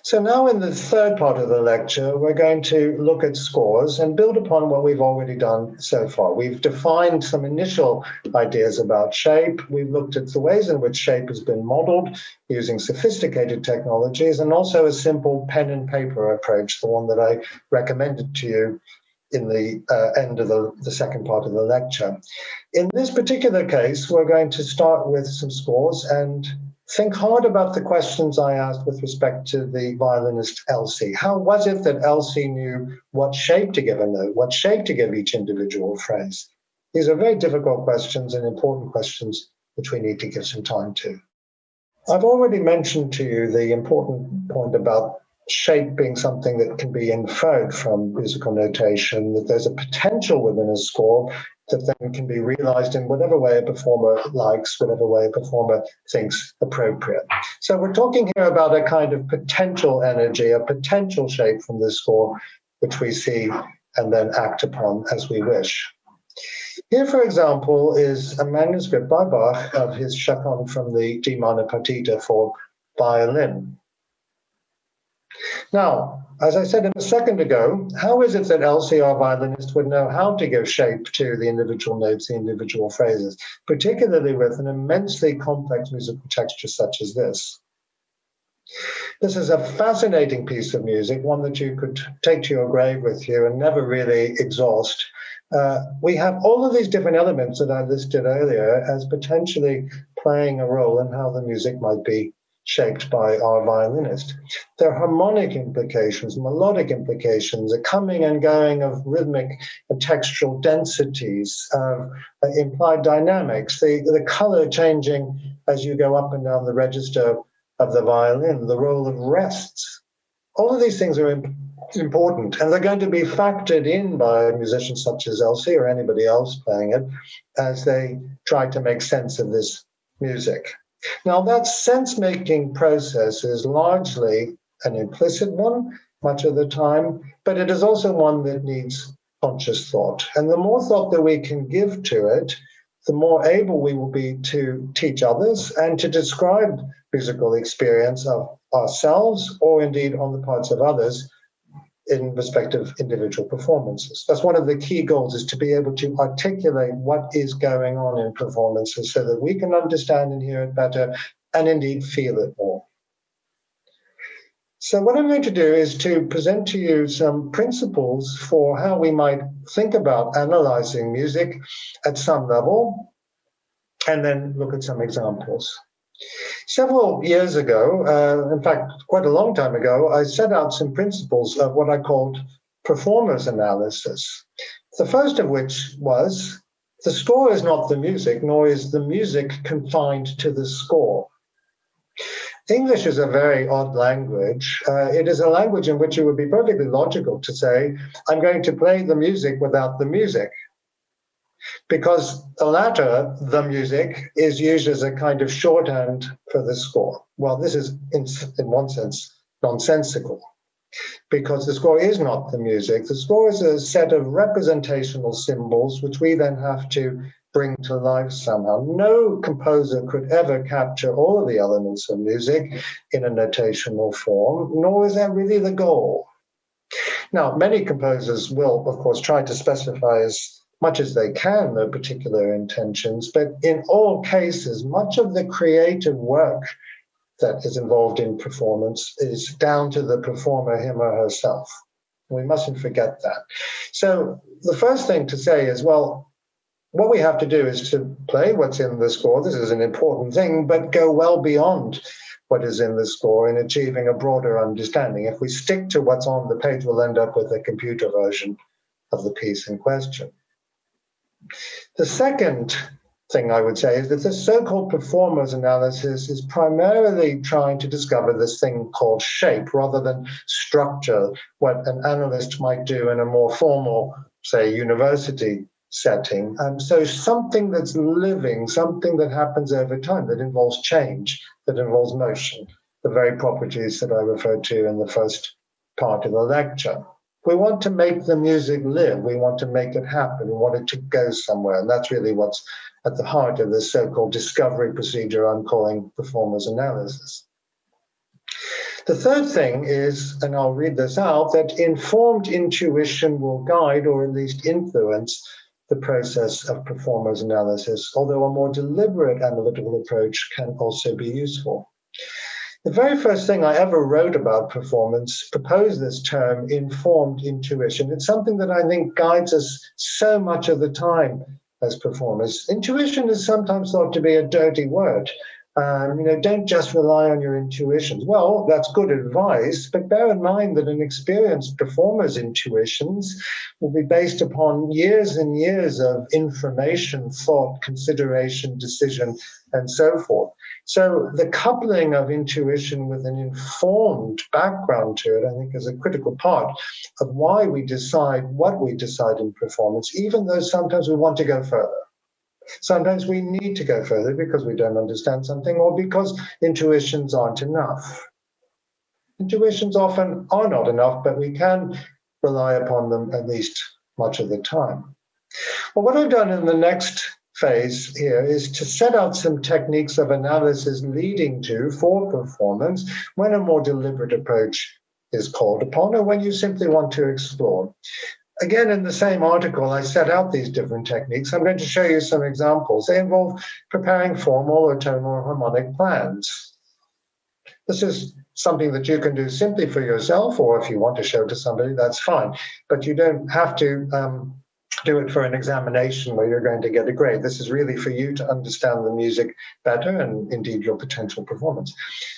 So now in the third part of the lecture, we're going to look at scores and build upon what we've already done so far. We've defined some initial ideas about shape. We've looked at the ways in which shape has been modeled using sophisticated technologies, and also a simple pen and paper approach, the one that I recommended to you in the end of the second part of the lecture. In this particular case, we're going to start with some scores and think hard about the questions I asked with respect to the violinist Elsie. How was it that Elsie knew what shape to give a note, what shape to give each individual phrase? These are very difficult questions and important questions which we need to give some time to. I've already mentioned to you the important point about shape being something that can be inferred from musical notation, that there's a potential within a score that then can be realized in whatever way a performer likes, whatever way a performer thinks appropriate. So we're talking here about a kind of potential energy, a potential shape from the score, which we see and then act upon as we wish. Here, for example, is a manuscript by Bach of his Chaconne from the D minor partita for violin. Now, as I said a second ago, how is it that Elsie, our violinist, would know how to give shape to the individual notes, the individual phrases, particularly with an immensely complex musical texture such as this? This is a fascinating piece of music, one that you could take to your grave with you and never really exhaust. We have all of these different elements that I listed earlier as potentially playing a role in how the music might be shaped by our violinist. There are harmonic implications, melodic implications, a coming and going of rhythmic and textural densities, implied dynamics, the color changing as you go up and down the register of the violin, the role of rests. All of these things are important, and they're going to be factored in by musicians such as Elsie or anybody else playing it as they try to make sense of this music. Now, that sense-making process is largely an implicit one much of the time, but it is also one that needs conscious thought. And the more thought that we can give to it, the more able we will be to teach others and to describe musical experience of ourselves or indeed on the parts of others in respect of individual performances. That's one of the key goals, is to be able to articulate what is going on in performances so that we can understand and hear it better and indeed feel it more. So what I'm going to do is to present to you some principles for how we might think about analyzing music at some level, and then look at some examples. Several years ago, in fact, quite a long time ago, I set out some principles of what I called performers analysis. The first of which was, the score is not the music, nor is the music confined to the score. English is a very odd language. It is a language in which it would be perfectly logical to say, I'm going to play the music without the music, because the latter, the music, is used as a kind of shorthand for the score. Well, this is, in one sense, nonsensical, because the score is not the music. The score is a set of representational symbols which we then have to bring to life somehow. No composer could ever capture all of the elements of music in a notational form, nor is that really the goal. Now, many composers will, of course, try to specify as much as they can their particular intentions, but in all cases, much of the creative work that is involved in performance is down to the performer, him or herself. We mustn't forget that. So the first thing to say is, well, what we have to do is to play what's in the score. This is an important thing, but go well beyond what is in the score in achieving a broader understanding. If we stick to what's on the page, we'll end up with a computer version of the piece in question. The second thing I would say is that this so-called performers analysis is primarily trying to discover this thing called shape rather than structure, what an analyst might do in a more formal, say, university setting. So something that's living, something that happens over time, that involves change, that involves motion, the very properties that I referred to in the first part of the lecture. We want to make the music live. We want to make it happen. We want it to go somewhere. And that's really what's at the heart of this so-called discovery procedure I'm calling performers analysis. The third thing is, and I'll read this out, that informed intuition will guide or at least influence the process of performance analysis, although a more deliberate analytical approach can also be useful. The very first thing I ever wrote about performance proposed this term, informed intuition. It's something that I think guides us so much of the time as performers. Intuition is sometimes thought to be a dirty word. Don't just rely on your intuitions. Well, that's good advice, but bear in mind that an experienced performer's intuitions will be based upon years and years of information, thought, consideration, decision, and so forth. So the coupling of intuition with an informed background to it, I think, is a critical part of why we decide what we decide in performance, even though sometimes we want to go further. Sometimes we need to go further because we don't understand something or because intuitions aren't enough. Intuitions often are not enough, but we can rely upon them at least much of the time. Well, what I've done in the next phase here is to set out some techniques of analysis leading to, for performance, when a more deliberate approach is called upon or when you simply want to explore. Again, in the same article, I set out these different techniques. I'm going to show you some examples. They involve preparing formal or tonal or harmonic plans. This is something that you can do simply for yourself, or if you want to show to somebody, that's fine. But you don't have to do it for an examination where you're going to get a grade. This is really for you to understand the music better and indeed your potential performance.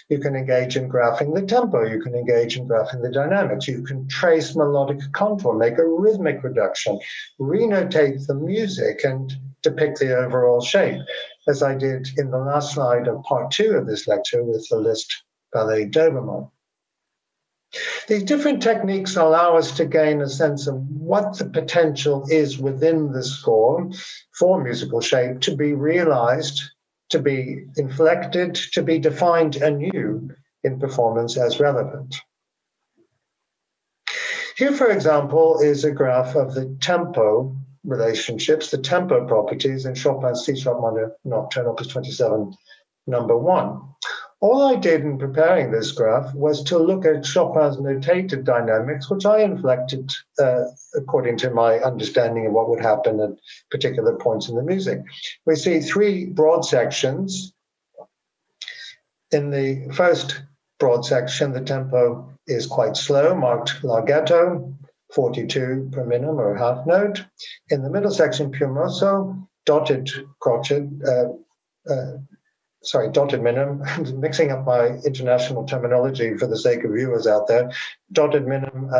You can engage in graphing the tempo. You can engage in graphing the dynamics. You can trace melodic contour, make a rhythmic reduction, renotate the music and depict the overall shape, as I did in the last slide of part 2 of this lecture with the Liszt Ballet Dobermann. These different techniques allow us to gain a sense of what the potential is within the score for musical shape to be realized, to be inflected, to be defined anew in performance as relevant. Here, for example, is a graph of the tempo relationships, the tempo properties in Chopin's C-sharp minor nocturne, opus 27, number 1. All I did in preparing this graph was to look at Chopin's notated dynamics, which I inflected according to my understanding of what would happen at particular points in the music. We see 3 broad sections. In the first broad section, the tempo is quite slow, marked larghetto, 42 per minimum or half note. In the middle section, piumoso, dotted crotchet, dotted minim, mixing up my international terminology for the sake of viewers out there, dotted minim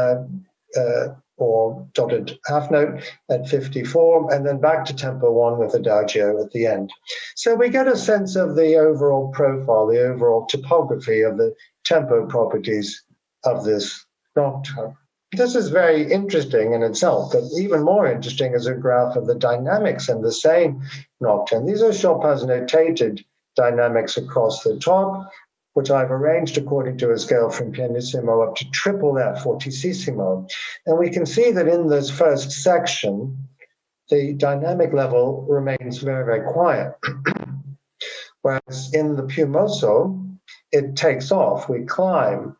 or dotted half note at 54, and then back to tempo 1 with adagio at the end. So we get a sense of the overall profile, the overall topography of the tempo properties of this nocturne. This is very interesting in itself, but even more interesting is a graph of the dynamics in the same nocturne. These are Chopin's notated dynamics across the top, which I've arranged according to a scale from pianissimo up to triple F, fortissimo. And we can see that in this first section, the dynamic level remains very, very quiet. Whereas in the piumoso, it takes off, we climb,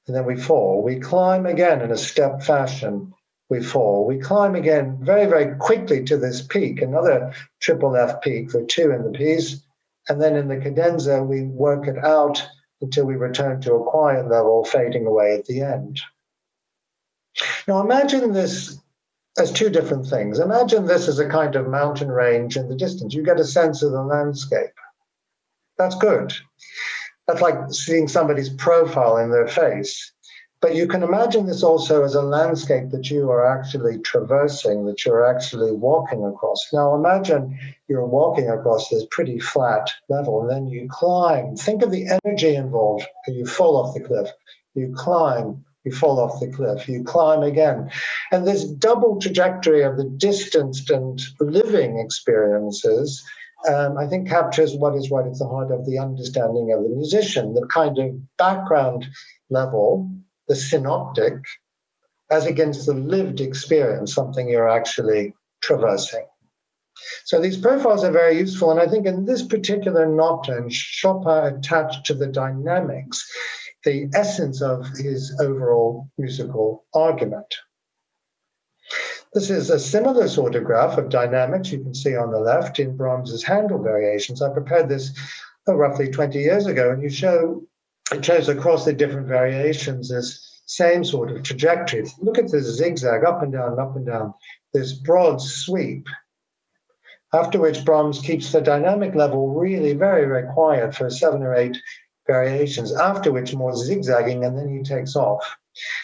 and then we fall. We climb again in a step fashion. We fall. We climb again very, very quickly to this peak, another triple F peak for 2 in the piece. And then in the cadenza, we work it out until we return to a quiet level, fading away at the end. Now imagine this as 2 different things. Imagine this as a kind of mountain range in the distance. You get a sense of the landscape. That's good. That's like seeing somebody's profile in their face. But you can imagine this also as a landscape that you are actually traversing, that you're actually walking across. Now imagine you're walking across this pretty flat level, and then you climb. Think of the energy involved. You fall off the cliff. You climb. You fall off the cliff. You climb again. And this double trajectory of the distanced and living experiences, I think, captures what is right at the heart of the understanding of the musician, the kind of background level, the synoptic, as against the lived experience, something you're actually traversing. So these profiles are very useful, and I think in this particular nocturne, Chopin attached to the dynamics the essence of his overall musical argument. This is a similar sort of graph of dynamics you can see on the left in Brahms's Handel variations. I prepared this roughly 20 years ago, and it shows across the different variations this same sort of trajectory. Look at this zigzag, up and down, this broad sweep, after which Brahms keeps the dynamic level really very, very quiet for 7 or 8 variations, after which more zigzagging, and then he takes off.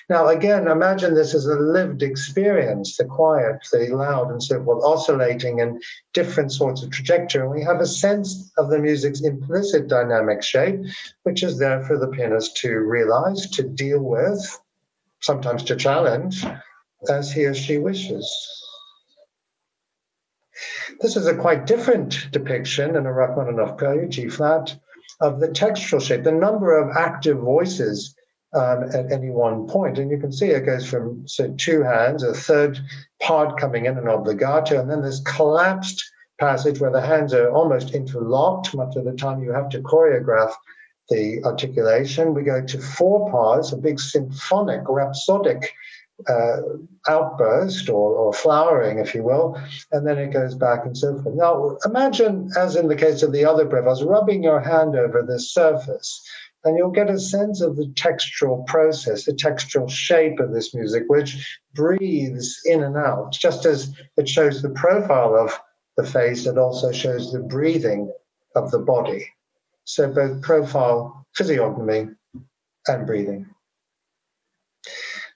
Now, again, imagine this as a lived experience, the quiet, the loud, and so forth, oscillating in different sorts of trajectory. And we have a sense of the music's implicit dynamic shape, which is there for the pianist to realize, to deal with, sometimes to challenge, as he or she wishes. This is a quite different depiction in a Rachmaninoff prelude, G-flat, of the textural shape, the number of active voices at any one point. And you can see it goes from 2 hands, a third part coming in, an obbligato, and then this collapsed passage where the hands are almost interlocked. Much of the time you have to choreograph the articulation. We go to 4 parts, a big symphonic, rhapsodic outburst or flowering, if you will, and then it goes back and so forth. Now, imagine, as in the case of the other profiles, rubbing your hand over the surface, and you'll get a sense of the textural process, the textural shape of this music, which breathes in and out. Just as it shows the profile of the face, it also shows the breathing of the body. So both profile, physiognomy, and breathing.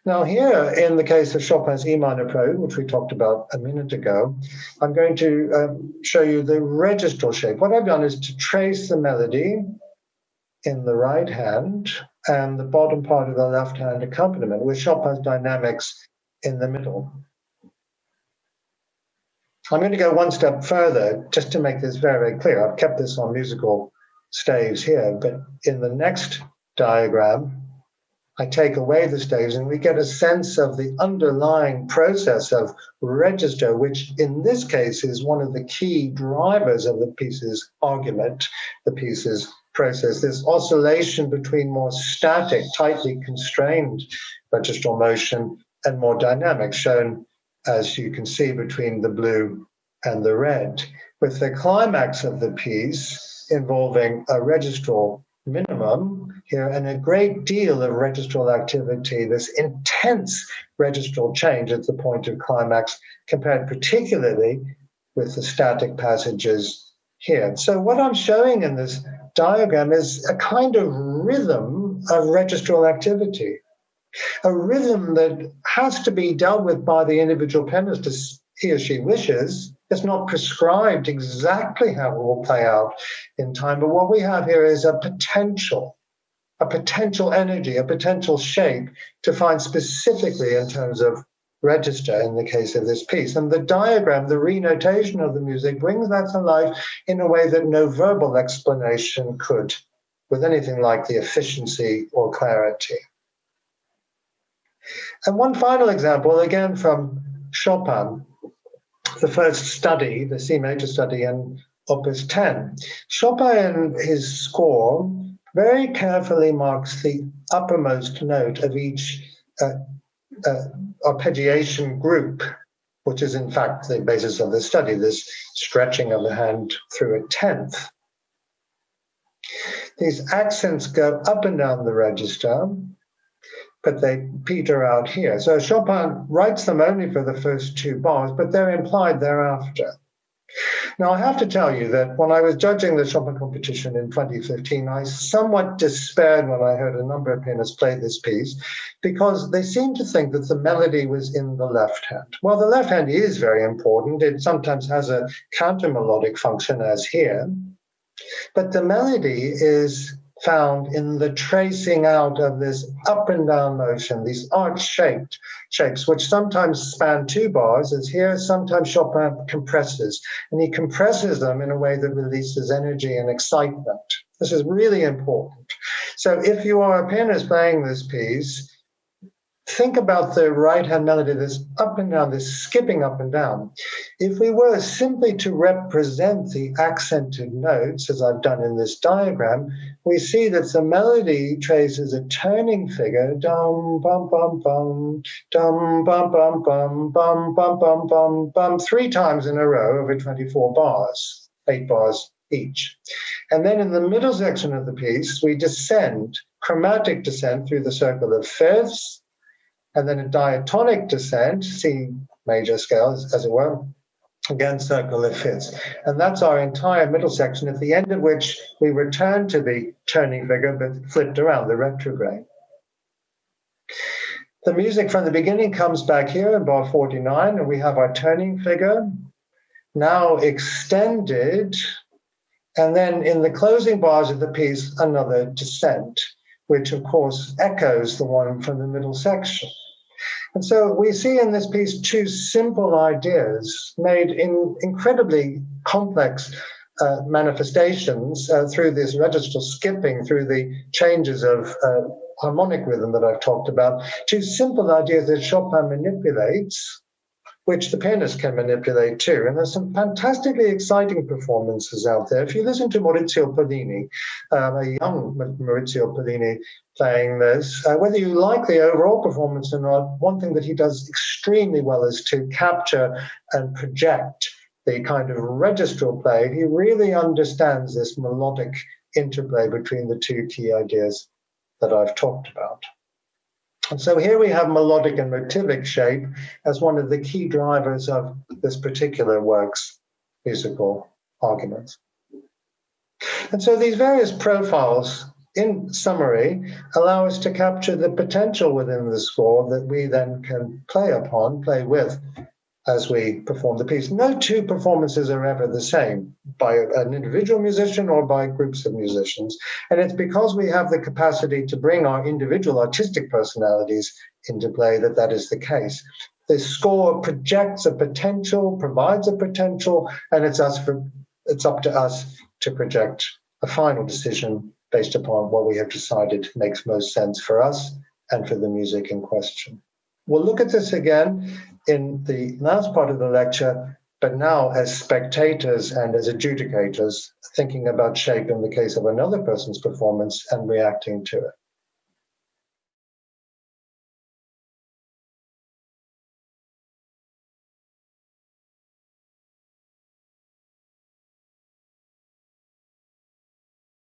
Now here, in the case of Chopin's E minor prelude, which we talked about a minute ago, I'm going to show you the registral shape. What I've done is to trace the melody in the right hand and the bottom part of the left hand accompaniment with Chopin's dynamics in the middle. I'm going to go one step further just to make this very, very clear. I've kept this on musical staves here, but in the next diagram, I take away the staves and we get a sense of the underlying process of register, which in this case is one of the key drivers of the piece's argument, the piece's process, this oscillation between more static, tightly constrained registral motion and more dynamic, shown, as you can see, between the blue and the red, with the climax of the piece involving a registral minimum here and a great deal of registral activity, this intense registral change at the point of climax, compared particularly with the static passages here. So what I'm showing in this diagram is a kind of rhythm of registral activity, a rhythm that has to be dealt with by the individual pianist as he or she wishes. It's not prescribed exactly how it will play out in time, but what we have here is a potential energy, a potential shape to find specifically in terms of register in the case of this piece. And the diagram, the renotation of the music, brings that to life in a way that no verbal explanation could, with anything like the efficiency or clarity. And one final example, again from Chopin, the first study, the C major study in Opus 10. Chopin, in his score, very carefully marks the uppermost note of each arpeggiation group, which is in fact the basis of the study, this stretching of the hand through a tenth. These accents go up and down the register, but they peter out here. So Chopin writes them only for the first 2 bars, but they're implied thereafter. Now, I have to tell you that when I was judging the Chopin competition in 2015, I somewhat despaired when I heard a number of pianists play this piece, because they seemed to think that the melody was in the left hand. Well, the left hand is very important. It sometimes has a counter-melodic function, as here, but the melody is found in the tracing out of this up and down motion, these arch-shaped shapes, which sometimes span 2 bars, as here. Sometimes Chopin compresses, and he compresses them in a way that releases energy and excitement. This is really important. So if you are a pianist playing this piece, think about the right-hand melody, this up and down, this skipping up and down. If we were simply to represent the accented notes, as I've done in this diagram, we see that the melody traces a turning figure, dum bum bum bum, dum bum bum bum, bum bum bum bum bum, 3 times in a row over 24 bars, 8 bars each. And then in the middle section of the piece, we descend, chromatic descent through the circle of fifths, and then a diatonic descent, C major scale, as it were, again, circle of fifths. And that's our entire middle section, at the end of which we return to the turning figure, but flipped around, the retrograde. The music from the beginning comes back here in bar 49, and we have our turning figure, now extended, and then in the closing bars of the piece, another descent, which of course echoes the one from the middle section. And so we see in this piece 2 simple ideas made in incredibly complex manifestations through this registral skipping, through the changes of harmonic rhythm that I've talked about. 2 simple ideas that Chopin manipulates, which the pianist can manipulate too. And there's some fantastically exciting performances out there. If you listen to Maurizio Pollini, a young Maurizio Pollini playing this, whether you like the overall performance or not, one thing that he does extremely well is to capture and project the kind of registral play. He really understands this melodic interplay between the 2 key ideas that I've talked about. And so here we have melodic and motivic shape as one of the key drivers of this particular work's musical arguments. And so these various profiles, in summary, allow us to capture the potential within the score that we then can play with, as we perform the piece. No 2 performances are ever the same, by an individual musician or by groups of musicians. And it's because we have the capacity to bring our individual artistic personalities into play that is the case. The score projects a potential, provides a potential, and it's up to us to project a final decision based upon what we have decided makes most sense for us and for the music in question. We'll look at this again in the last part of the lecture, but now as spectators and as adjudicators, thinking about shape in the case of another person's performance and reacting to it.